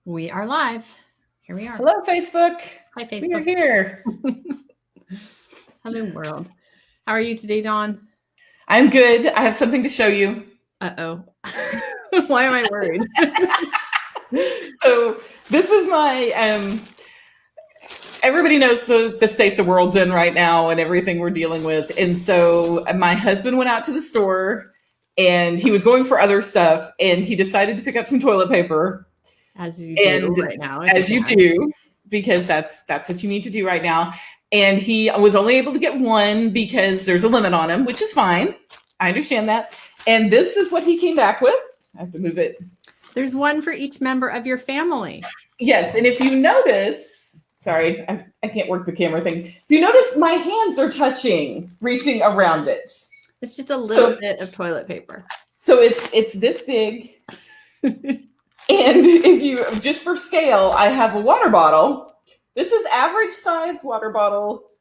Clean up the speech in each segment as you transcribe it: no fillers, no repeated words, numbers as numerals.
We are live. Here we are. Hello, Facebook. Hi, Facebook. We are here. Hello, world. How are you today, Dawn? I'm good. I have something to show you. Uh-oh. Why am I worried? So this is my, everybody knows the state the world's in right now and everything we're dealing with. And so my husband went out to the store and he was going for other stuff and he decided to pick up some toilet paper. As you do right now. As you do, because that's what you need to do right now. And he was only able to get one because there's a limit on him, which is fine. I understand that. And this is what he came back with. I have to move it. There's one for each member of your family. Yes. And if you notice, sorry, I can't work the camera thing. If you notice, my hands are reaching around it. It's just a little bit of toilet paper. So it's this big. And if you, just for scale, I have a water bottle. This is average size water bottle.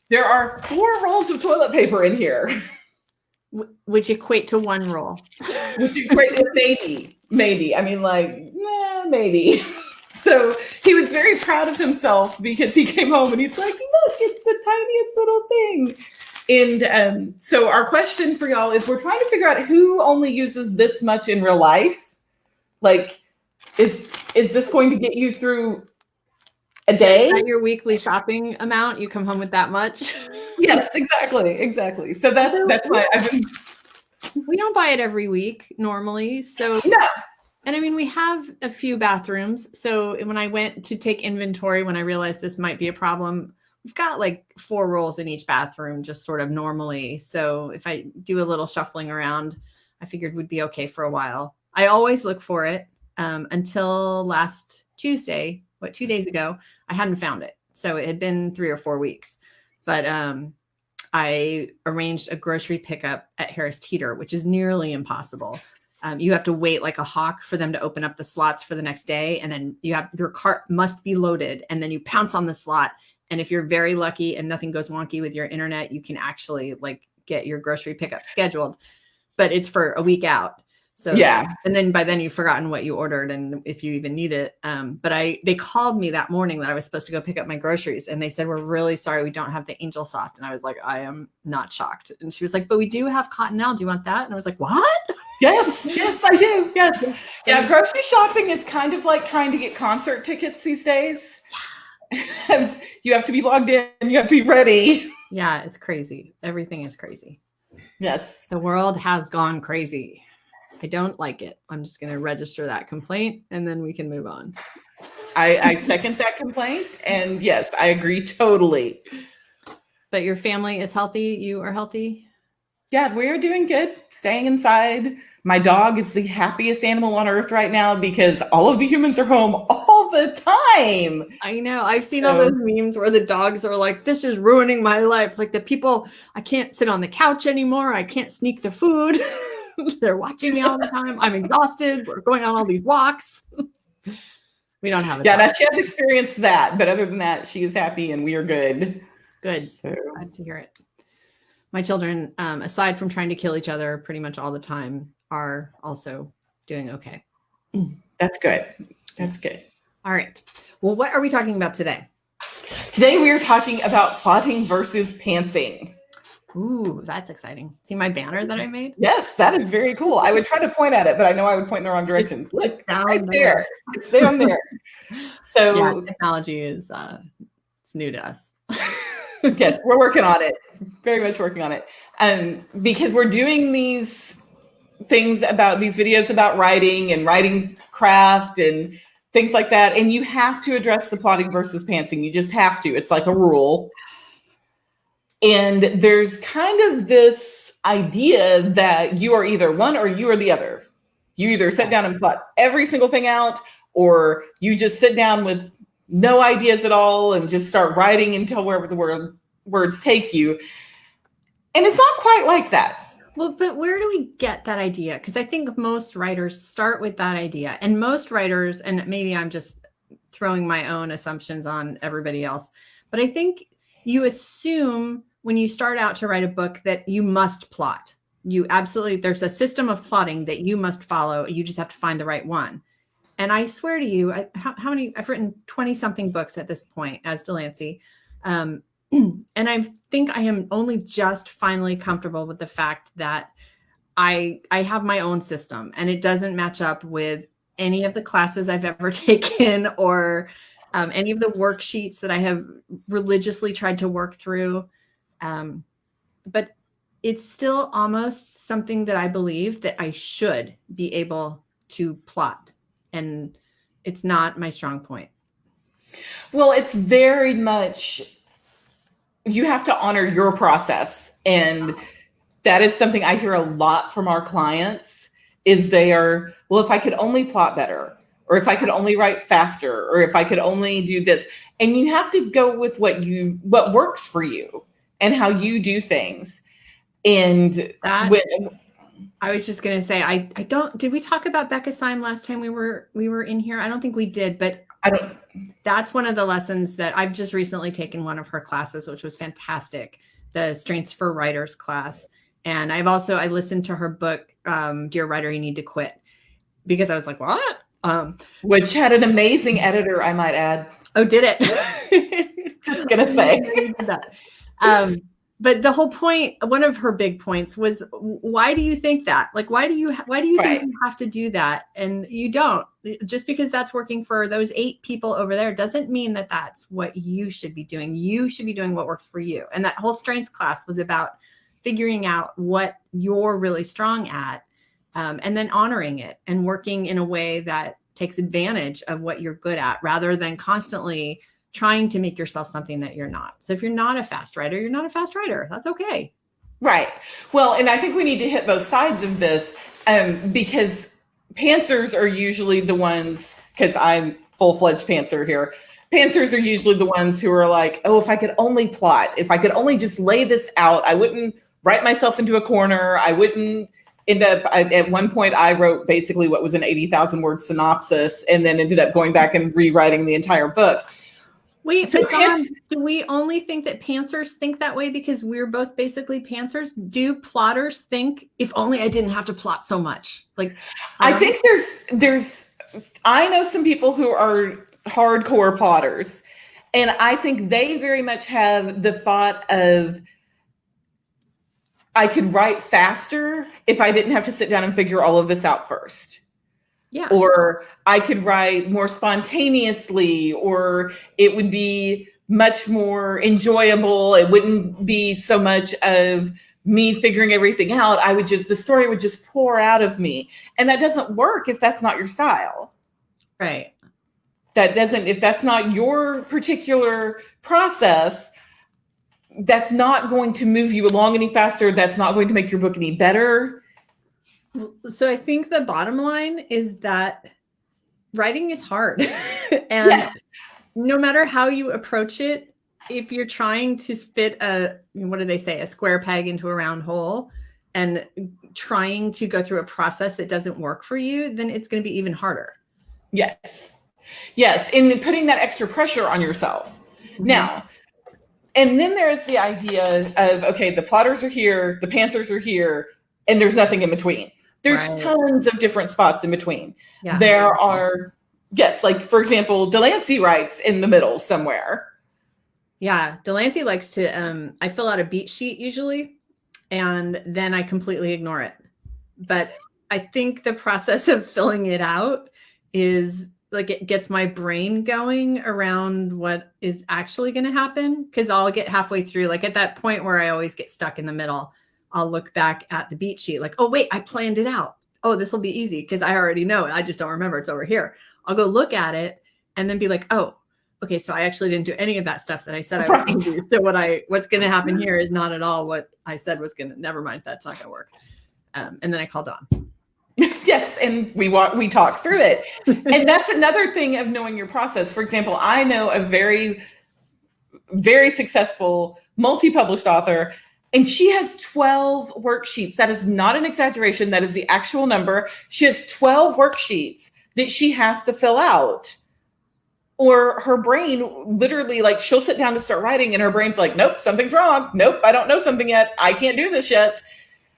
There are 4 rolls of toilet paper in here. Which equate to 1 roll. Which equate to maybe. I mean, maybe. So he was very proud of himself because he came home and he's like, look, it's the tiniest little thing. And so our question for y'all is we're trying to figure out who only uses this much in real life. Like, is this going to get you through a day? At your weekly shopping amount, you come home with that much? Yes, exactly. So that's why we don't buy it every week normally. So no. And I mean, we have a few bathrooms. So when I went to take inventory, when I realized this might be a problem, we've got like 4 rolls in each bathroom, just sort of normally. So if I do a little shuffling around, I figured we'd be okay for a while. I always look for it. Until last Tuesday, 2 days ago, I hadn't found it. So it had been 3 or 4 weeks. But I arranged a grocery pickup at Harris Teeter, which is nearly impossible. You have to wait like a hawk for them to open up the slots for the next day. And then your cart must be loaded. And then you pounce on the slot. And if you're very lucky and nothing goes wonky with your internet, you can actually get your grocery pickup scheduled. But it's for a week out. So yeah, and then by then you've forgotten what you ordered and if you even need it. But they called me that morning that I was supposed to go pick up my groceries, and they said, "We're really sorry, we don't have the Angel Soft." And I was like, I am not shocked. And she was like, "But we do have Cottonelle. Do you want that?" And I was like, "What?" Yes, I do. Yes, yeah. Grocery shopping is kind of like trying to get concert tickets these days. You have to be logged in. You have to be ready. Yeah, it's crazy. Everything is crazy. Yes, the world has gone crazy. I don't like it. I'm just going to register that complaint and then we can move on. I second that complaint. And yes, I agree totally. But your family is healthy. You are healthy. Yeah, we're doing good. Staying inside. My dog is the happiest animal on earth right now because all of the humans are home all the time. I know. I've seen all those memes where the dogs are like, this is ruining my life. Like the people, I can't sit on the couch anymore. I can't sneak the food. They're watching me all the time. I'm exhausted. We're going on all these walks. We don't have a dog. Now she has experienced that, but other than that, she is happy and we are good. Good. So glad to hear it. My children, aside from trying to kill each other pretty much all the time, are also doing okay. That's good. That's good. All right. Well, what are we talking about today? Today we are talking about plotting versus pantsing. Ooh, that's exciting. See my banner that I made? Yes, that is very cool. I would try to point at it, but I know I would point in the wrong direction. It's down right there. It's down there. So yeah, technology is it's new to us. Yes, we're working on it. Very much working on it. Because we're doing these things about these videos about writing and writing craft and things like that. And you have to address the plotting versus pantsing. You just have to. It's like a rule. And there's kind of this idea that you are either one or you are the other. You either sit down and plot every single thing out, or you just sit down with no ideas at all and just start writing until wherever the words take you. And it's not quite like that. Well, but where do we get that idea? Because I think most writers start with that idea. And most writers, and maybe I'm just throwing my own assumptions on everybody else, but I think you assume when you start out to write a book that you must plot. There's a system of plotting that you must follow. You just have to find the right one. And I swear to you, how many, I've written 20 something books at this point as Delancey. And I think I am only just finally comfortable with the fact that I have my own system, and it doesn't match up with any of the classes I've ever taken, or any of the worksheets that I have religiously tried to work through. But it's still almost something that I believe that I should be able to plot. And it's not my strong point. Well, it's very much, you have to honor your process. And that is something I hear a lot from our clients is they are, well, if I could only plot better, or if I could only write faster, or if I could only do this. And you have to go with what works for you and how you do things. And I was just going to say, did we talk about Becca Syme last time we were in here? I don't think we did, but that's one of the lessons that I've just recently taken one of her classes, which was fantastic. The Strengths for Writers class. And I listened to her book, Dear Writer, You Need to Quit, because I was like, what? Which had an amazing editor, I might add. Oh, did it? Just going to say. But the whole point, one of her big points was, why do you think that? Like, why do you think you have to do that? And you don't. Just because that's working for those 8 people over there doesn't mean that that's what you should be doing. You should be doing what works for you. And that whole strengths class was about figuring out what you're really strong at, and then honoring it and working in a way that takes advantage of what you're good at, rather than constantly trying to make yourself something that you're not. So if you're not a fast writer, you're not a fast writer. That's okay. Right. Well, and I think we need to hit both sides of this, because pantsers are usually the ones, because I'm full-fledged pantser here. Pantsers are usually the ones who are like, oh, if I could only plot, if I could only just lay this out, I wouldn't write myself into a corner. I wouldn't end up, at one point I wrote basically what was an 80,000 word synopsis, and then ended up going back and rewriting the entire book. Wait, so do we only think that pantsers think that way because we're both basically pantsers? Do plotters think, if only I didn't have to plot so much? Like, I think I know some people who are hardcore plotters, and I think they very much have the thought of, I could write faster if I didn't have to sit down and figure all of this out first. Yeah. Or I could write more spontaneously, or it would be much more enjoyable. It wouldn't be so much of me figuring everything out. The story would just pour out of me. And that doesn't work if that's not your style. Right. If that's not your particular process, that's not going to move you along any faster. That's not going to make your book any better. So I think the bottom line is that writing is hard. And no matter how you approach it, if you're trying to fit a square peg into a round hole, and trying to go through a process that doesn't work for you, then it's going to be even harder. Yes. And putting that extra pressure on yourself. Mm-hmm. Now, and then there's the idea of, okay, the plotters are here, the pantsers are here, and there's nothing in between. There's tons of different spots in between. Yeah. There are, like, for example, Delancey writes in the middle somewhere. Yeah, Delancey likes to, I fill out a beat sheet usually, and then I completely ignore it. But I think the process of filling it out is, like, it gets my brain going around what is actually going to happen. Because I'll get halfway through, like at that point where I always get stuck in the middle, I'll look back at the beat sheet like, oh, wait, I planned it out. Oh, this will be easy because I already know it. I just don't remember. It's over here. I'll go look at it and then be like, oh, okay, so I actually didn't do any of that stuff that I said I was going to do. So what's going to happen here is not at all what I said was going to, never mind, that's not going to work. And then I called Dawn. Yes, and we talk through it. And that's another thing of knowing your process. For example, I know a very, very successful multi-published author, and she has 12 worksheets. That is not an exaggeration. That is the actual number. She has 12 worksheets that she has to fill out. Or her brain literally, like, she'll sit down to start writing and her brain's like, nope, something's wrong. Nope, I don't know something yet. I can't do this yet.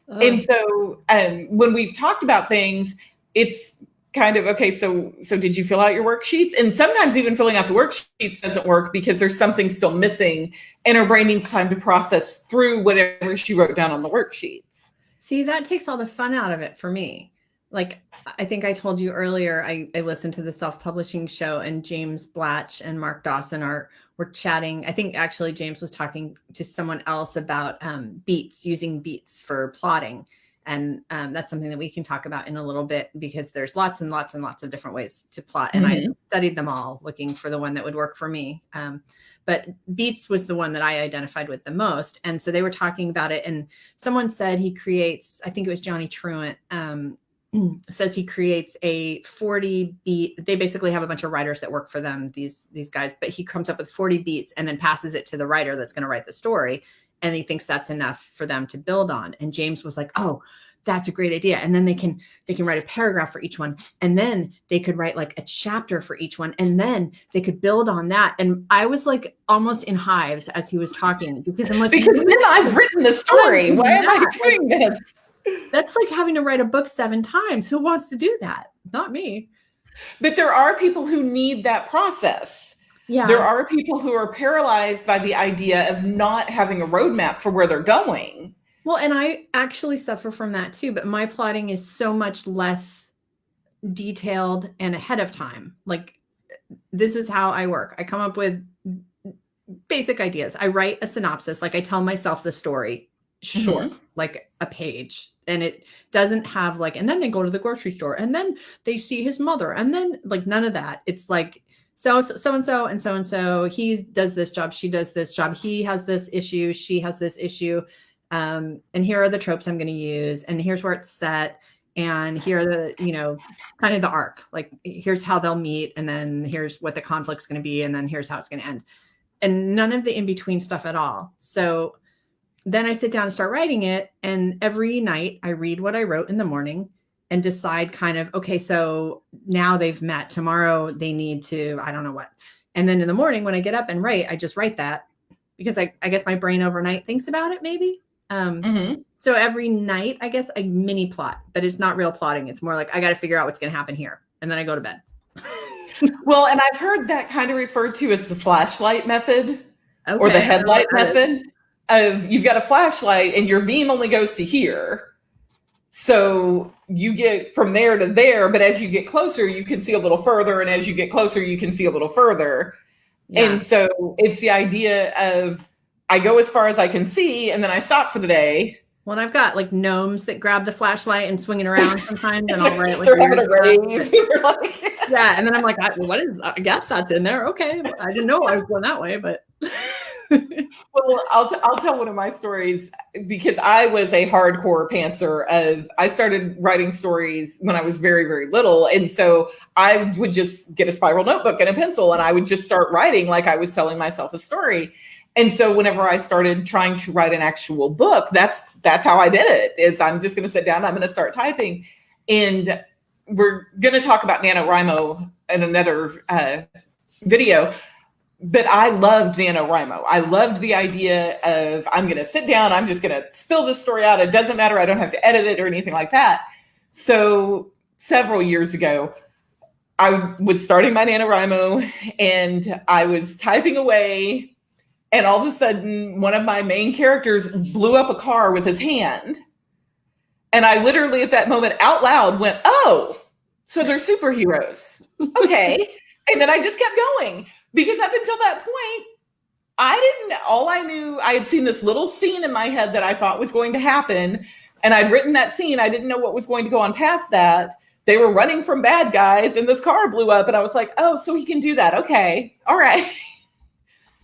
And so when we've talked about things, it's kind of, okay, so did you fill out your worksheets? And sometimes even filling out the worksheets doesn't work because there's something still missing and her brain needs time to process through whatever she wrote down on the worksheets. See, that takes all the fun out of it for me. Like, I think I told you earlier, I listened to the self-publishing show, and James Blatch and Mark Dawson were chatting. I think actually James was talking to someone else about beats, using beats for plotting. And that's something that we can talk about in a little bit, because there's lots and lots and lots of different ways to plot. And I studied them all, looking for the one that would work for me. But Beats was the one that I identified with the most. And so they were talking about it. And someone said he creates, I think it was Johnny Truant, says he creates a 40 beat. They basically have a bunch of writers that work for them, these guys, but he comes up with 40 beats and then passes it to the writer that's going to write the story. And he thinks that's enough for them to build on. And James was like, oh, that's a great idea. And then they can write a paragraph for each one. And then they could write like a chapter for each one. And then they could build on that. And I was like almost in hives as he was talking, because I'm like, because then I've written the story. Why am I doing this? That's like having to write a book 7 times. Who wants to do that? Not me. But there are people who need that process. Yeah. There are people who are paralyzed by the idea of not having a roadmap for where they're going. Well, and I actually suffer from that too, but my plotting is so much less detailed and ahead of time. Like, this is how I work. I come up with basic ideas. I write a synopsis. Like, I tell myself the story short, like a page, and it doesn't have like, and then they go to the grocery store and then they see his mother, and then like none of that. It's like, so-and-so and so-and-so, he does this job, she does this job, he has this issue, she has this issue. And here are the tropes I'm going to use, and here's where it's set, and here are the, kind of the arc, like here's how they'll meet, and then here's what the conflict's going to be, and then here's how it's going to end, and none of the in-between stuff at all. So then I sit down and start writing it, and every night I read what I wrote in the morning and decide kind of, okay, so now they've met, tomorrow they need to, I don't know what. And then in the morning when I get up and write, I just write that, because I guess my brain overnight thinks about it maybe. So every night, I guess I mini plot, but it's not real plotting. It's more like, I got to figure out what's going to happen here. And then I go to bed. Well, and I've heard that kind of referred to as the flashlight method, or the headlight method of, you've got a flashlight and your beam only goes to here. So you get from there to there, but as you get closer, you can see a little further. And as you get closer, you can see a little further. Yeah. And so it's the idea of, I go as far as I can see, and then I stop for the day. Well, I've got like gnomes that grab the flashlight and swing it around sometimes, and I'll write like they're having a rave. Yeah, and then I'm like, what is? I guess that's in there. Okay, I didn't know I was going that way, but. Well, I'll tell one of my stories, because I was a hardcore pantser. I started writing stories when I was very, very little, and so I would just get a spiral notebook and a pencil, and I would just start writing like I was telling myself a story. And so whenever I started trying to write an actual book, that's how I did it. Is I'm just going to sit down, I'm going to start typing. And we're going to talk about NaNoWriMo in another video. But I loved NaNoWriMo. I loved the idea of, I'm going to sit down, I'm just going to spill this story out. It doesn't matter. I don't have to edit it or anything like that. So several years ago, I was starting my NaNoWriMo, and I was typing away. And all of a sudden, one of my main characters blew up a car with his hand. And I literally at that moment out loud went, oh, so they're superheroes. Okay. And then I just kept going, because up until that point, all I knew, I had seen this little scene in my head that I thought was going to happen. And I'd written that scene. I didn't know what was going to go on past that. They were running from bad guys and this car blew up. And I was like, oh, so he can do that. Okay. All right.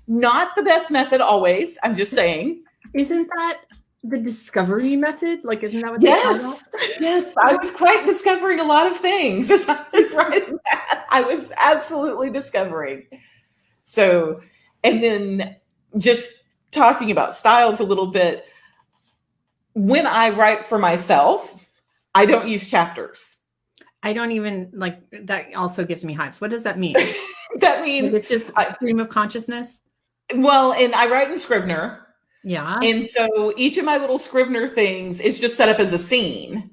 Not the best method always. I'm just saying. Isn't that the discovery method? Like, isn't that what? Yes, yes. I was quite discovering a lot of things as I was writing that. I was absolutely discovering. So, and then just talking about styles a little bit. When I write for myself, I don't use chapters. I don't even like that. Also gives me hives. What does that mean? That means it's just a stream of consciousness. Well, and I write in Scrivener. Yeah. And so each of my little Scrivener things is just set up as a scene.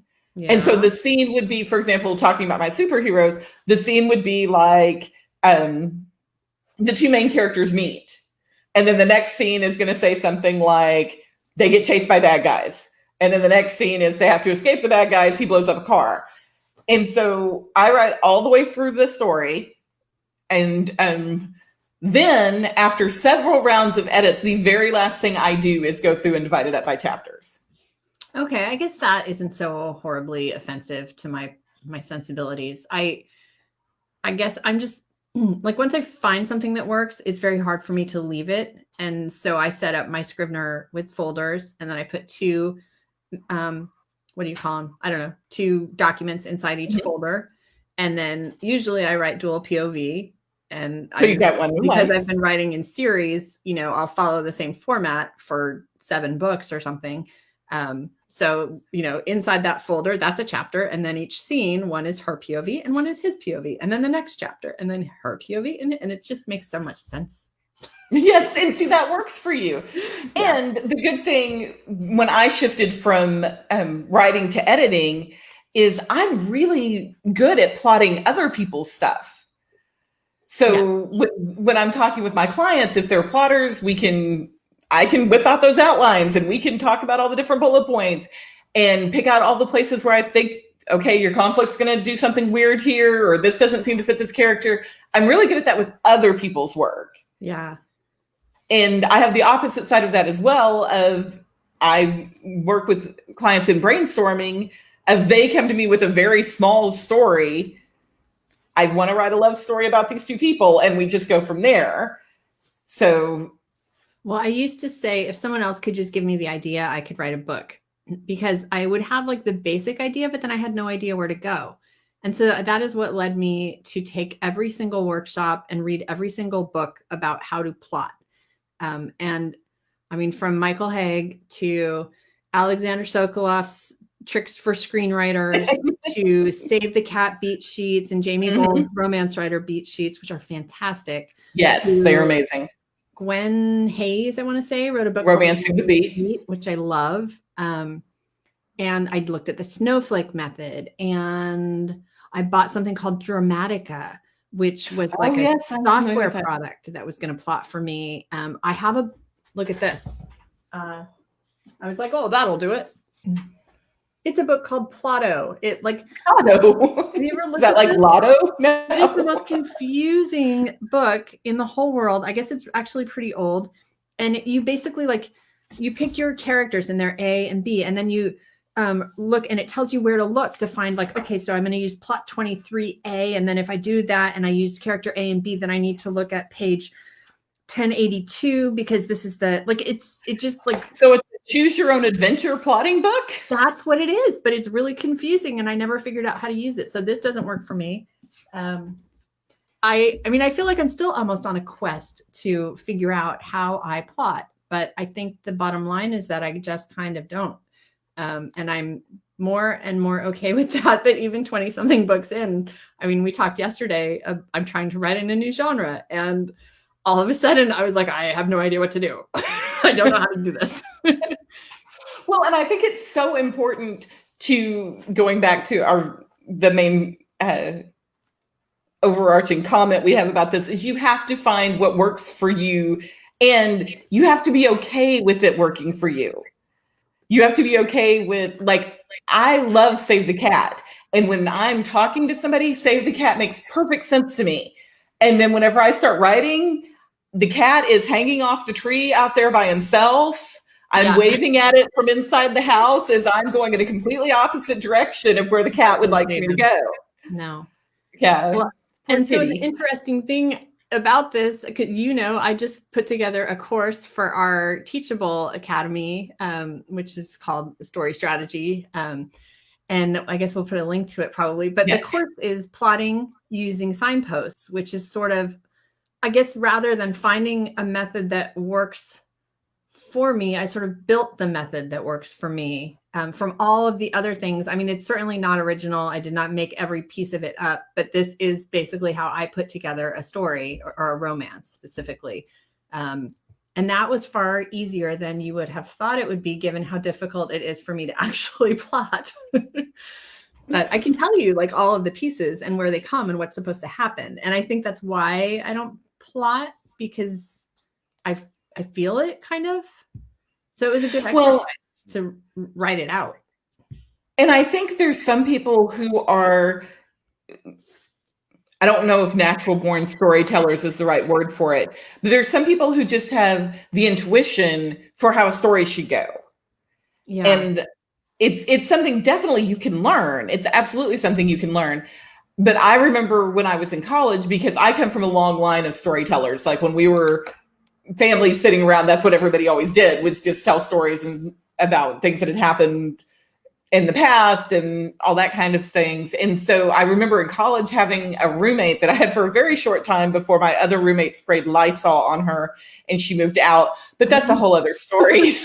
And so Yeah. the scene would be, for example, talking about my superheroes, the scene would be like the two main characters meet. And then the next scene is going to say something like they get chased by bad guys. And then the next scene is they have to escape the bad guys. He blows up a car. And so I write all the way through the story. And then after several rounds of edits, the very last thing I do is go through and divide it up by chapters. Okay, I guess that isn't so horribly offensive to my sensibilities. I guess I'm just like, once I find something that works, it's very hard for me to leave it. And so I set up my Scrivener with folders, and then I put two, what do you call them? I don't know, two documents inside each folder. And then usually I write dual POV. And so you got one because I've been writing in series, you know, I'll follow the same format for 7 books or something. So, you know, inside that folder, that's a chapter. And then each scene, one is her POV and one is his POV. And then the next chapter and then her POV. And it just makes so much sense. Yes. And see, that works for you. Yeah. And the good thing when I shifted from writing to editing is I'm really good at plotting other people's stuff. So when I'm talking with my clients, if they're plotters, I can whip out those outlines and we can talk about all the different bullet points and pick out all the places where I think, okay, your conflict's going to do something weird here, or this doesn't seem to fit this character. I'm really good at that with other people's work. Yeah. And I have the opposite side of that as well. Of I work with clients in brainstorming. If they come to me with a very small story, I want to write a love story about these two people, and we just go from there. So, well, I used to say if someone else could just give me the idea, I could write a book, because I would have like the basic idea, but then I had no idea where to go. And so that is what led me to take every single workshop and read every single book about how to plot. And I mean, from Michael Haig to Alexander Sokolov's Tricks for Screenwriters to Save the Cat beat sheets and Jamie Gold's Romance Writer beat sheets, which are fantastic. Yes, they're amazing. Gwen Hayes, I want to say, wrote a book Romancing the Beat, which I love. And I looked at the snowflake method, and I bought something called Dramatica, which was like a software product that was going to plot for me. I have a look at this. I was like, oh, that'll do it. It's a book called Plotto. It like Plotto. Have you ever looked Is that at like this? Lotto? No. It is the most confusing book in the whole world. I guess it's actually pretty old. And you basically you pick your characters and they're A and B, and then you look, and it tells you where to look to find like, okay, so I'm going to use plot 23A. And then if I do that and I use character A and B, then I need to look at page 1082 because this is the, so it's a choose your own adventure plotting book. That's what it is, but it's really confusing and I never figured out how to use it. So this doesn't work for me. I mean, I feel like I'm still almost on a quest to figure out how I plot, but I think the bottom line is that I just kind of don't. And I'm more and more okay with that. But even 20 something books in, I mean, we talked yesterday, I'm trying to write in a new genre, and all of a sudden I was like, I have no idea what to do. I don't know how to do this. Well, and I think it's so important to, going back to the main overarching comment we have about this, is you have to find what works for you, and you have to be okay with it working for you. You have to be okay with, I love Save the Cat. And when I'm talking to somebody, Save the Cat makes perfect sense to me. And then whenever I start writing, the cat is hanging off the tree out there by himself. I'm waving at it from inside the house as I'm going in a completely opposite direction of where the cat would like me to go. No. Yeah. Well, and so the interesting thing about this, because I just put together a course for our Teachable Academy, which is called Story Strategy. And I guess we'll put a link to it probably. But the course is plotting using signposts, which is sort of, I guess, rather than finding a method that works for me, I sort of built the method that works for me from all of the other things. I mean, it's certainly not original. I did not make every piece of it up, but this is basically how I put together a story or a romance specifically. And that was far easier than you would have thought it would be, given how difficult it is for me to actually plot. But I can tell you like all of the pieces and where they come and what's supposed to happen. And I think that's why I don't plot, because I feel it kind of. So it was a good exercise to write it out. And I think there's some people who are, I don't know if natural born storytellers is the right word for it, but there's some people who just have the intuition for how a story should go. Yeah. And it's something definitely you can learn. It's absolutely something you can learn. But I remember when I was in college, because I come from a long line of storytellers, like when we were families sitting around, that's what everybody always did, was just tell stories and about things that had happened in the past and all that kind of things. And so I remember in college having a roommate that I had for a very short time before my other roommate sprayed Lysol on her and she moved out. But that's a whole other story.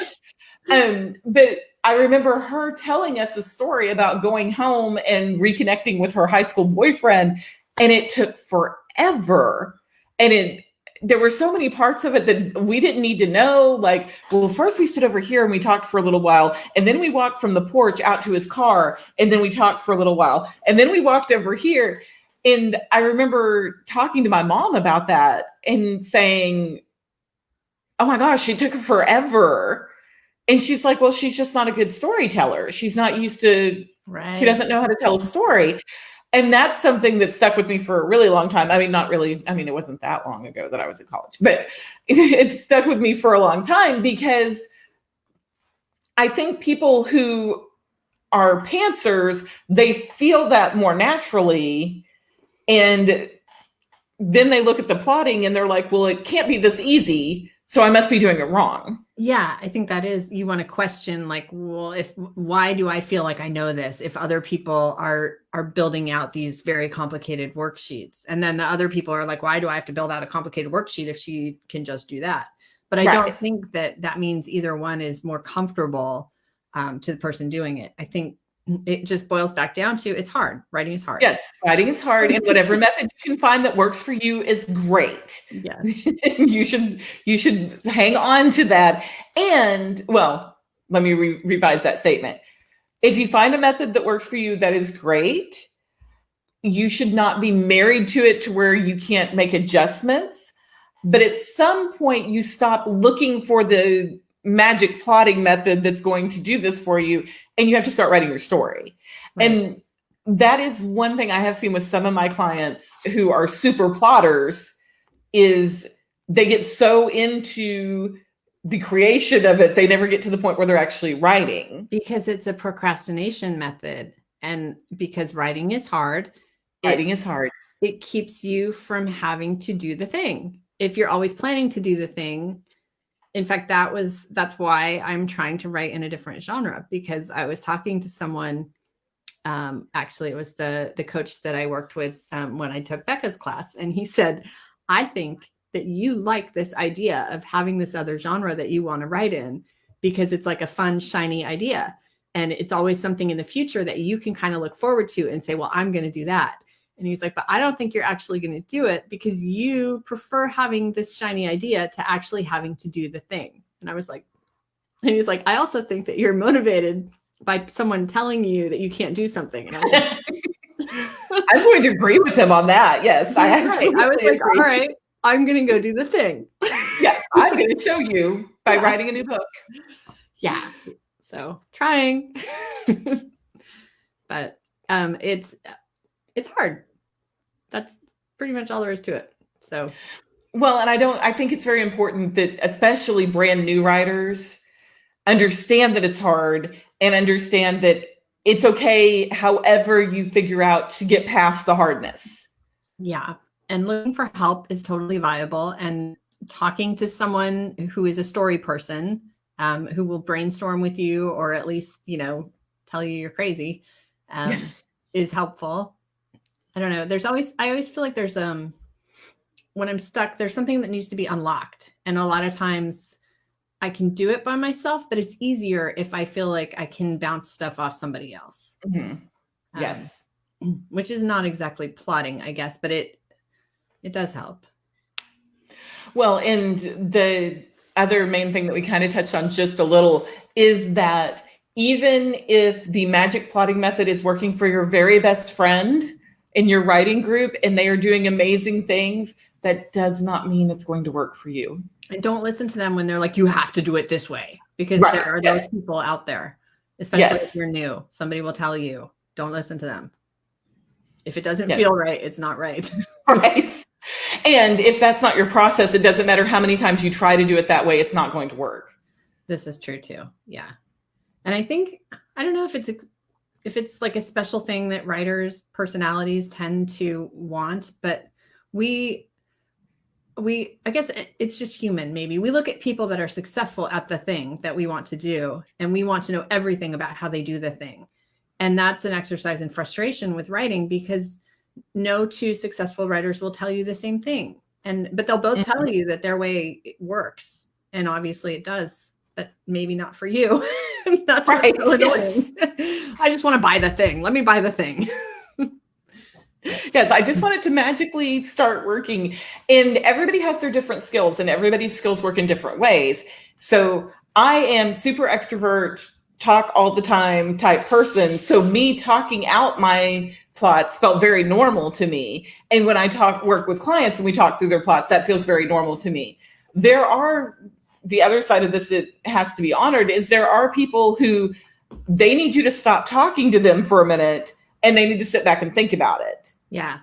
But I remember her telling us a story about going home and reconnecting with her high school boyfriend. And it took forever. And there were so many parts of it that we didn't need to know. Like, well, first we stood over here and we talked for a little while. And then we walked from the porch out to his car. And then we talked for a little while. And then we walked over here. And I remember talking to my mom about that and saying, oh my gosh, she took forever. And she's like, well, she's just not a good storyteller. She's not used to, she doesn't know how to tell a story. And that's something that stuck with me for a really long time. I mean, not really. I mean, it wasn't that long ago that I was in college, but it stuck with me for a long time because I think people who are pantsers, they feel that more naturally. And then they look at the plotting and they're like, well, it can't be this easy, so I must be doing it wrong. Yeah, I think that is, you want to question like, well, why do I feel like I know this if other people are building out these very complicated worksheets? And then the other people are like, why do I have to build out a complicated worksheet if she can just do that? But I don't think that means either one is more comfortable to the person doing it. I think it just boils back down to it's hard. Writing is hard. Yes, writing is hard, and whatever method you can find that works for you is great. Yes. you should hang on to that. And well, let me revise that statement. If you find a method that works for you, that is great. You should not be married to it to where you can't make adjustments. But at some point, you stop looking for the magic plotting method that's going to do this for you, and you have to start writing your story. Right. And that is one thing I have seen with some of my clients who are super plotters, is they get so into the creation of it, they never get to the point where they're actually writing. Because it's a procrastination method, and because writing is hard. It keeps you from having to do the thing. If you're always planning to do the thing, in fact, that's why I'm trying to write in a different genre, because I was talking to someone, actually it was the coach that I worked with when I took Becca's class. And he said, I think that you like this idea of having this other genre that you want to write in, because it's like a fun, shiny idea. And it's always something in the future that you can kind of look forward to and say, well, I'm going to do that. And he's like, but I don't think you're actually going to do it because you prefer having this shiny idea to actually having to do the thing. And I was like, and he's like, I also think that you're motivated by someone telling you that you can't do something. And I was like, I'm going to agree with him on that. Yes, I absolutely I was like, all right, I'm going to go do the thing. Yes, I'm going to show you by writing a new book. Yeah. So trying, but it's hard. That's pretty much all there is to it. So, well, and I think it's very important that especially brand new writers understand that it's hard and understand that it's okay however you figure out to get past the hardness. Yeah. And looking for help is totally viable. And talking to someone who is a story person, who will brainstorm with you, or at least, tell you you're crazy, is helpful. I don't know. I always feel like there's, when I'm stuck, there's something that needs to be unlocked. And a lot of times I can do it by myself, but it's easier if I feel like I can bounce stuff off somebody else. Mm-hmm. Yes. Which is not exactly plotting, I guess, but it does help. Well, and the other main thing that we kind of touched on just a little is that even if the magic plotting method is working for your very best friend in your writing group and they are doing amazing things, that does not mean it's going to work for you. And don't listen to them when they're like, you have to do it this way, because Right. there are those people out there, especially if you're new. Somebody will tell you, don't listen to them. If it doesn't feel right, it's not right. Right. And if that's not your process, it doesn't matter how many times you try to do it that way, it's not going to work. This is true too. Yeah. And I think, I don't know if it's like a special thing that writers' personalities tend to want, but I guess it's just human. Maybe we look at people that are successful at the thing that we want to do, and we want to know everything about how they do the thing. And that's an exercise in frustration with writing, because no two successful writers will tell you the same thing. But they'll both tell you that their way works. And obviously it does, but maybe not for you. That's right. Yes. I just want to buy the thing. Let me buy the thing. Yes, I just want it to magically start working. And everybody has their different skills, and everybody's skills work in different ways. So I am super extrovert, talk all the time type person. So me talking out my plots felt very normal to me. And when I work with clients and we talk through their plots, that feels very normal to me. The other side of this, it has to be honored, is there are people who they need you to stop talking to them for a minute and they need to sit back and think about it. Yeah.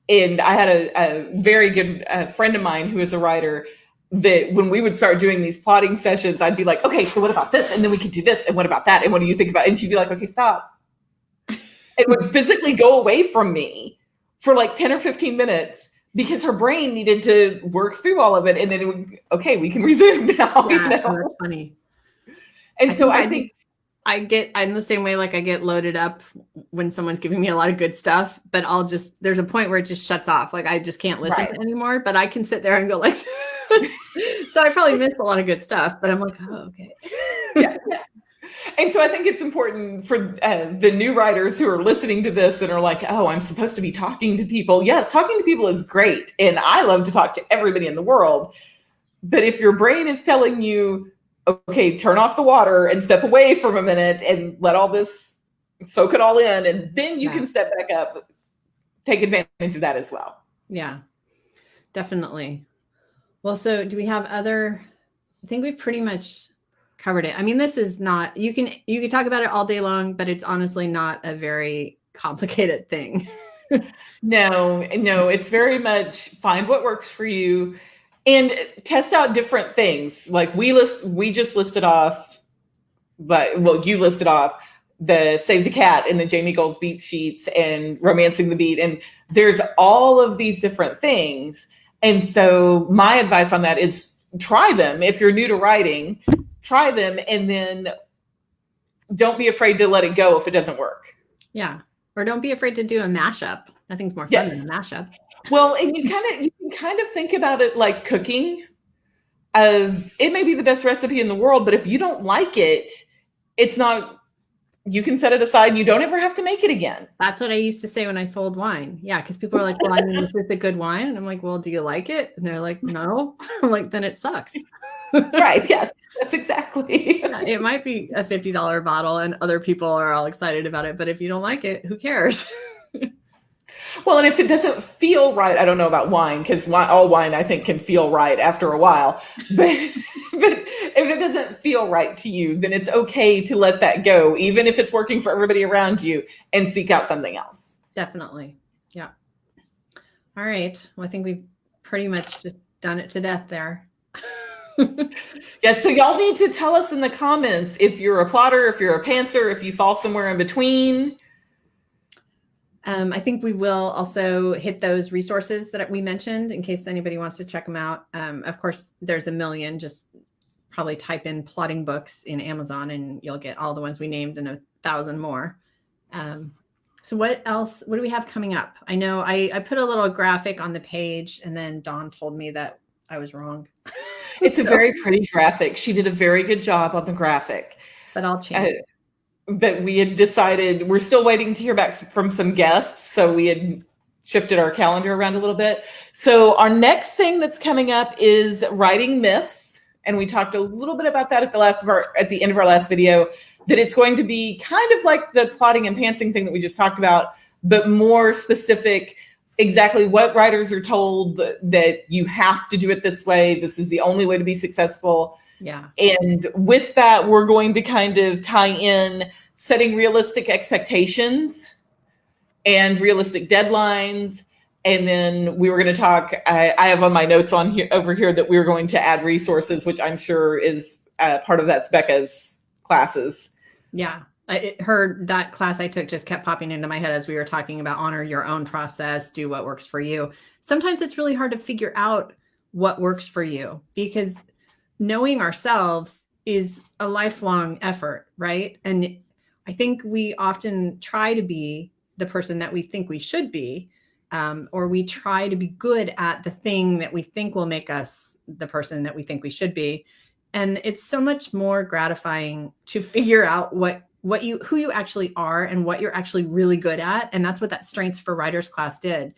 And I had a very good friend of mine who is a writer, that when we would start doing these plotting sessions, I'd be like, okay, so what about this? And then we could do this. And what about that? And what do you think about it? And she'd be like, okay, stop. It would physically go away from me for like 10 or 15 minutes because her brain needed to work through all of it. And then it would, okay, we can resume now. Yeah, that's funny. And I think I'm the same way. Like I get loaded up when someone's giving me a lot of good stuff, but there's a point where it just shuts off. Like I just can't listen to it anymore, but I can sit there and go like, so I probably missed a lot of good stuff, but I'm like, oh, okay. Yeah. And so I think it's important for the new writers who are listening to this and are like, oh, I'm supposed to be talking to people. Yes, talking to people is great. And I love to talk to everybody in the world. But if your brain is telling you, okay, turn off the water and step away from a minute and let all this, soak it all in, and then you can step back up, take advantage of that as well. Yeah, definitely. Well, so do we have I think we've pretty much covered it. I mean, this is not, you can talk about it all day long, but it's honestly not a very complicated thing. No, it's very much find what works for you and test out different things. Like we just listed off, you listed off the Save the Cat and the Jamie Gold beat sheets and Romancing the Beat. And there's all of these different things. And so my advice on that is try them. If you're new to writing, try them, and then don't be afraid to let it go if it doesn't work. Yeah. Or don't be afraid to do a mashup. Nothing's more fun than a mashup. Well, and you can kind of think about it like cooking. It may be the best recipe in the world, but if you don't like it, it's not, you can set it aside and you don't ever have to make it again. That's what I used to say when I sold wine. Yeah. Because people are like, well, I mean, is this a good wine? And I'm like, well, do you like it? And they're like, no. I'm like, then it sucks. Right. Yes, that's exactly. Yeah, it might be a $50 bottle and other people are all excited about it. But if you don't like it, who cares? Well, and if it doesn't feel right, I don't know about wine, because all wine I think can feel right after a while. But if it doesn't feel right to you, then it's okay to let that go, even if it's working for everybody around you, and seek out something else. Definitely. Yeah. All right. Well, I think we've pretty much just done it to death there. Yes. So y'all need to tell us in the comments if you're a plotter, if you're a pantser, if you fall somewhere in between. I think we will also hit those resources that we mentioned in case anybody wants to check them out. Of course, there's a million. Just probably type in plotting books in Amazon and you'll get all the ones we named and 1,000 more. So what else? What do we have coming up? I know I put a little graphic on the page and then Dawn told me that I was wrong. It's a very pretty graphic. She did a very good job on the graphic. But I'll change it. But we had decided, we're still waiting to hear back from some guests. So we had shifted our calendar around a little bit. So our next thing that's coming up is writing myths. and we talked a little bit about that at the end of our last video, that it's going to be kind of like the plotting and pantsing thing that we just talked about, but more specific, exactly what writers are told that you have to do it this way. This is the only way to be successful. Yeah. And with that, we're going to kind of tie in setting realistic expectations and realistic deadlines. And then we were going to talk, I have on my notes over here that we were going to add resources, which I'm sure is part of that's Becca's classes. Yeah. That class I took just kept popping into my head as we were talking about honor your own process, do what works for you. Sometimes it's really hard to figure out what works for you because knowing ourselves is a lifelong effort, right? And I think we often try to be the person that we think we should be, or we try to be good at the thing that we think will make us the person that we think we should be. And it's so much more gratifying to figure out who you actually are and what you're actually really good at. And that's what that Strengths for Writers class did.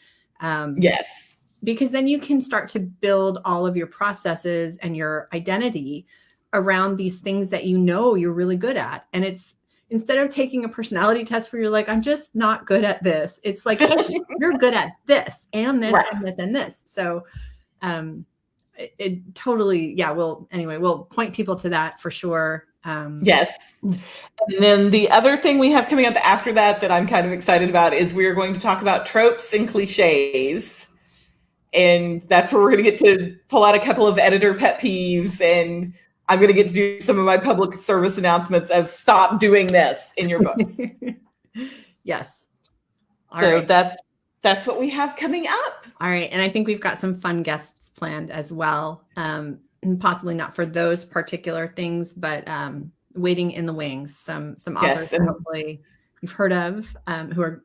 Yes. Because then you can start to build all of your processes and your identity around these things that you know you're really good at. And it's instead of taking a personality test where you're like, I'm just not good at this. It's like, hey, you're good at this and this and this and this. So it totally, yeah. We'll point people to that for sure. Yes. And then the other thing we have coming up after that I'm kind of excited about is we are going to talk about tropes and cliches. And that's where we're going to get to pull out a couple of editor pet peeves, and I'm going to get to do some of my public service announcements of stop doing this in your books. Yes. All right. That's what we have coming up. All right. And I think we've got some fun guests planned as well. And possibly not for those particular things, but waiting in the wings, some authors that hopefully you've heard of who are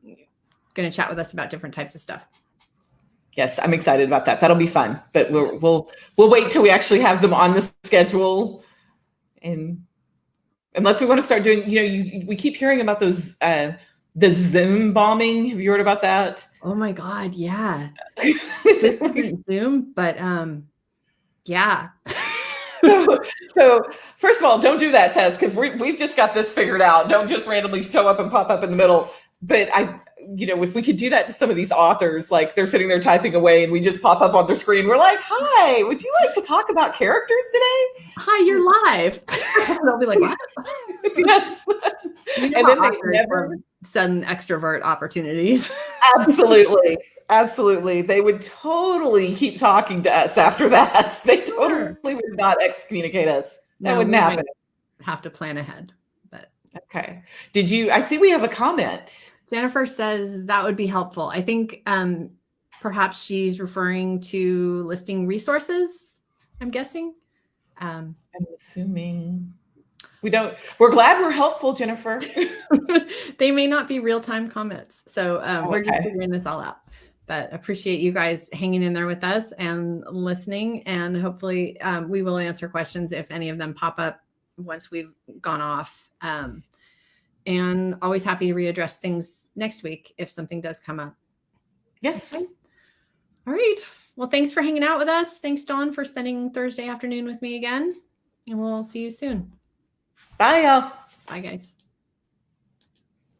going to chat with us about different types of stuff. Yes, I'm excited about that. That'll be fun. But we'll wait till we actually have them on the schedule. And unless we want to start doing, we keep hearing about those the Zoom bombing. Have you heard about that? Oh my God, yeah. Zoom, but yeah. So first of all, don't do that, Tess, because we've just got this figured out. Don't just randomly show up and pop up in the middle. But if we could do that to some of these authors, like they're sitting there typing away and we just pop up on their screen. We're like, hi, would you like to talk about characters today? Hi, you're live. They'll be like, what? Yes. And then they never sudden extrovert opportunities. Absolutely. They would totally keep talking to us after that. They totally would not excommunicate us. That wouldn't happen. Have to plan ahead. But okay. I see we have a comment. Jennifer says that would be helpful. I think perhaps she's referring to listing resources, I'm guessing. I'm assuming we're glad we're helpful, Jennifer. They may not be real-time comments. So we're just figuring this all out. But appreciate you guys hanging in there with us and listening. And hopefully we will answer questions if any of them pop up once we've gone off. And always happy to readdress things next week if something does come up. Yes. Okay. All right. Well, thanks for hanging out with us. Thanks, Dawn, for spending Thursday afternoon with me again. And we'll see you soon. Bye, y'all. Bye, guys.